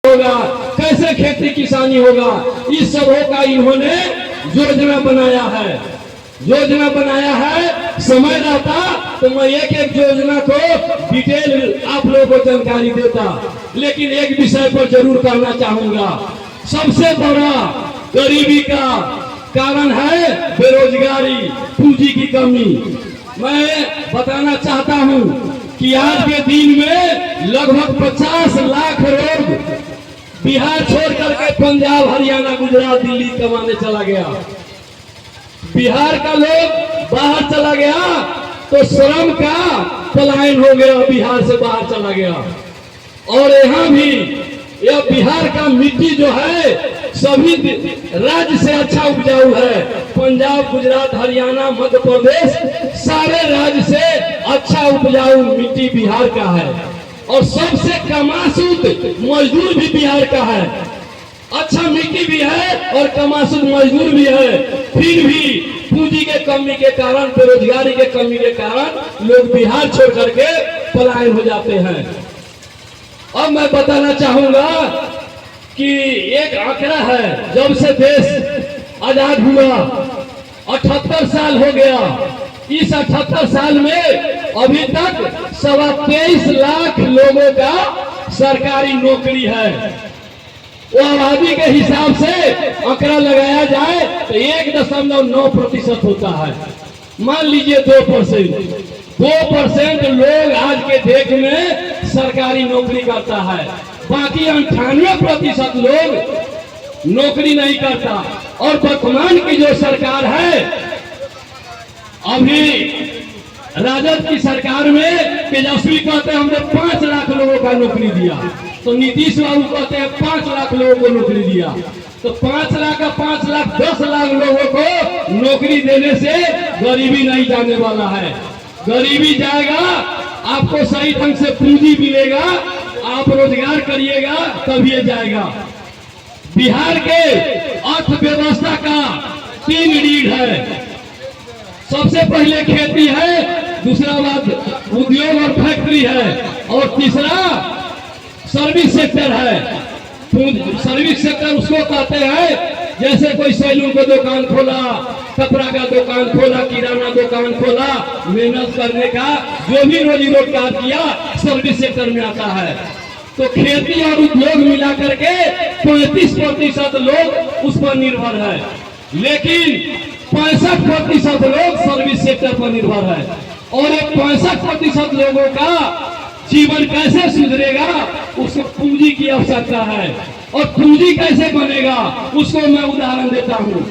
होगा, कैसे खेती किसानी होगा, इस सबों का इन्होंने योजना बनाया है। समय रहता तो मैं एक एक योजना को डिटेल आप लोगों को जानकारी देता, लेकिन एक विषय पर जरूर कहना चाहूंगा। सबसे बड़ा गरीबी का कारण है बेरोजगारी, पूंजी की कमी। मैं बताना चाहता हूं कि आज के दिन में लगभग 50 लाख लोग बिहार छोड़ करके पंजाब, हरियाणा, गुजरात, दिल्ली कमाने चला गया। बिहार का लोग बाहर चला गया तो श्रम का पलायन हो गया, बिहार से बाहर चला गया। और यहाँ भी यह बिहार का मिट्टी जो है सभी राज्य से अच्छा उपजाऊ है। पंजाब, गुजरात, हरियाणा, मध्य प्रदेश सारे राज्य से अच्छा उपजाऊ मिट्टी बिहार का है। और सबसे कमासुद मजदूर भी बिहार का है। अच्छा मिट्टी भी है और कमासुद मजदूर भी है, फिर भी पूंजी के कमी के कारण, बेरोजगारी के कमी के कारण लोग बिहार छोड़ करके पलायन हो जाते हैं। अब मैं बताना चाहूंगा कि एक आंकड़ा है, जब से देश आजाद हुआ 78 साल हो गया। इस 78 साल में अभी तक 23.25 लाख लोगों का सरकारी नौकरी है। वो आबादी के हिसाब से आंकड़ा लगाया जाए तो 1.9% होता है। मान लीजिए 2% लोग आज के डेट में सरकारी नौकरी करता है, बाकी 98% लोग नौकरी नहीं करता। और वर्तमान की जो सरकार है, अभी राजद की सरकार में तेजस्वी कहते हैं हमने 5 लाख लोगों का नौकरी दिया, तो नीतीश बाबू कहते हैं 5 लाख लोगों को नौकरी दिया। तो 5 लाख का 5 लाख 10 लाख लोगों को नौकरी देने से गरीबी नहीं जाने वाला है। गरीबी जाएगा, आपको सही ढंग से पूंजी मिलेगा, आप रोजगार करिएगा तब ये जाएगा। बिहार के अर्थव्यवस्था का 3 रीढ़ है। सबसे पहले खेती है, दूसरा बात उद्योग और फैक्ट्री है, और तीसरा सर्विस सेक्टर है। सर्विस सेक्टर उसको कहते हैं जैसे कोई सैलून का दुकान खोला, कपड़ा का दुकान खोला, किराना दुकान खोला, मेहनत करने का जो भी रोजी रोजगार किया सर्विस सेक्टर में आता है। तो खेती और उद्योग मिला करके 35% लोग उस पर निर्भर है, लेकिन 65% लोग सर्विस सेक्टर पर निर्भर है। और एक 65% लोगों का जीवन कैसे सुधरेगा, उसको पूंजी की आवश्यकता है। और पूंजी कैसे बनेगा उसको मैं उदाहरण देता हूँ।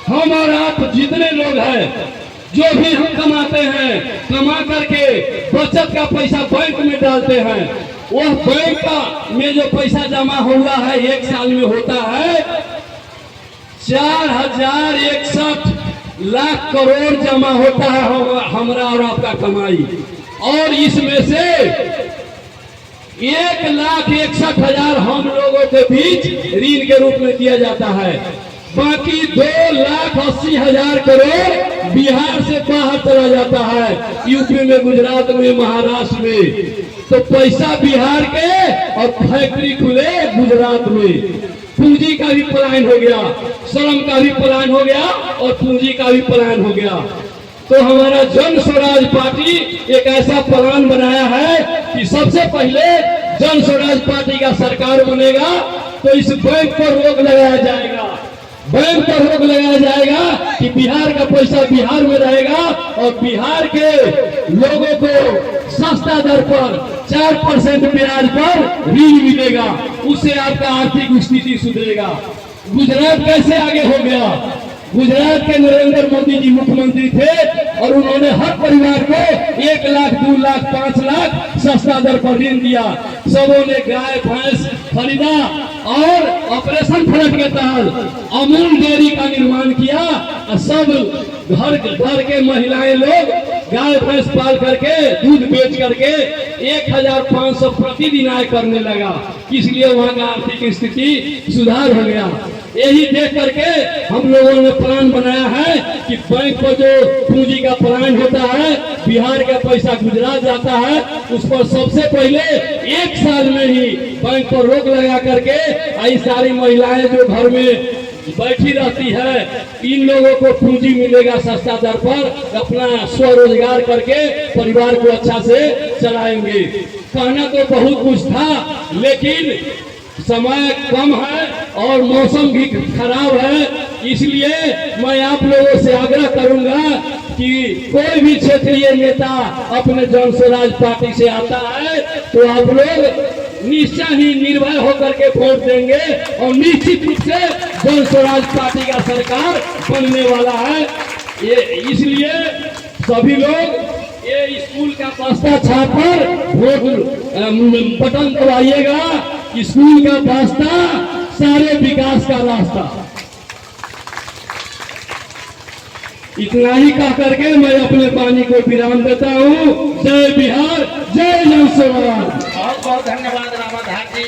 हम और आप जितने लोग हैं, जो भी हम कमाते हैं, कमा करके बचत का पैसा बैंक में डालते हैं, वह बैंक का में जो पैसा जमा हुआ है 1 साल में होता है 4061 लाख करोड़ जमा होता है हमारा और आपका कमाई। और इसमें से 1,61,000 हम लोगों के बीच ऋण के रूप में दिया जाता है। बाकी 2,80,000 करोड़ बिहार से बाहर चला जाता है, यूपी में, गुजरात में, महाराष्ट्र में। तो पैसा बिहार के और फैक्ट्री खुले गुजरात में। पूंजी का भी पलायन हो गया, श्रम का भी पलायन हो गया और पूंजी का भी पलायन हो गया। तो हमारा जन स्वराज पार्टी एक ऐसा प्लान बनाया है कि सबसे पहले जन स्वराज पार्टी का सरकार बनेगा तो इस बैंक पर रोक लगाया जाएगा। बैंक पर रोक लगाया जाएगा कि बिहार का पैसा बिहार में रहेगा और बिहार के लोगों को सस्ता दर पर 4% ब्याज पर ऋण मिलेगा, उससे आपका आर्थिक स्थिति सुधरेगा। गुजरात कैसे आगे हो गया? गुजरात के नरेंद्र मोदी जी मुख्यमंत्री थे और उन्होंने हर परिवार को 1 लाख, 2 लाख, 5 लाख सस्ता दर पर ऋण दिया। सबों ने गाय भैंस खरीदा और ऑपरेशन फ्लड के तहत अमूल डेयरी का निर्माण किया। सब घर के महिलाएं लोग गाय भैंस पाल करके दूध बेच करके 1500 प्रतिदिन आय करने लगा। इसलिए वहाँ का आर्थिक स्थिति सुधार हो गया। यही देख करके हम लोगों ने प्लान बनाया है कि बैंक पर जो पूंजी का प्लान होता है, बिहार का पैसा गुजरात जाता है, उस पर सबसे पहले 1 साल में ही बैंक पर रोक लगा करके आई सारी महिलाएं जो घर में बैठी रहती है, इन लोगों को पूंजी मिलेगा सस्ता दर पर, अपना स्वरोजगार करके परिवार को अच्छा से चलाएंगे। कहना तो बहुत कुछ था, लेकिन समय कम है और मौसम भी खराब है, इसलिए मैं आप लोगों से आग्रह करूंगा कि कोई भी क्षेत्रीय नेता अपने जन स्वराज पार्टी से आता है तो आप लोग निश्चय ही निर्भय होकर के वोट देंगे और निश्चित रूप से जन स्वराज पार्टी का सरकार बनने वाला है। ये इसलिए सभी लोग ये स्कूल का बस्ता छापकर वोट बटन दबाइएगा। स्कूल का बस्ता सारे विकास का रास्ता। इतना ही कह करके मैं अपने वाणी को विराम देता हूँ। जय बिहार, जय जन स्वराज। बहुत बहुत धन्यवाद रामाधार जी,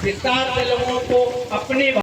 विस्तार से लोगों को अपनी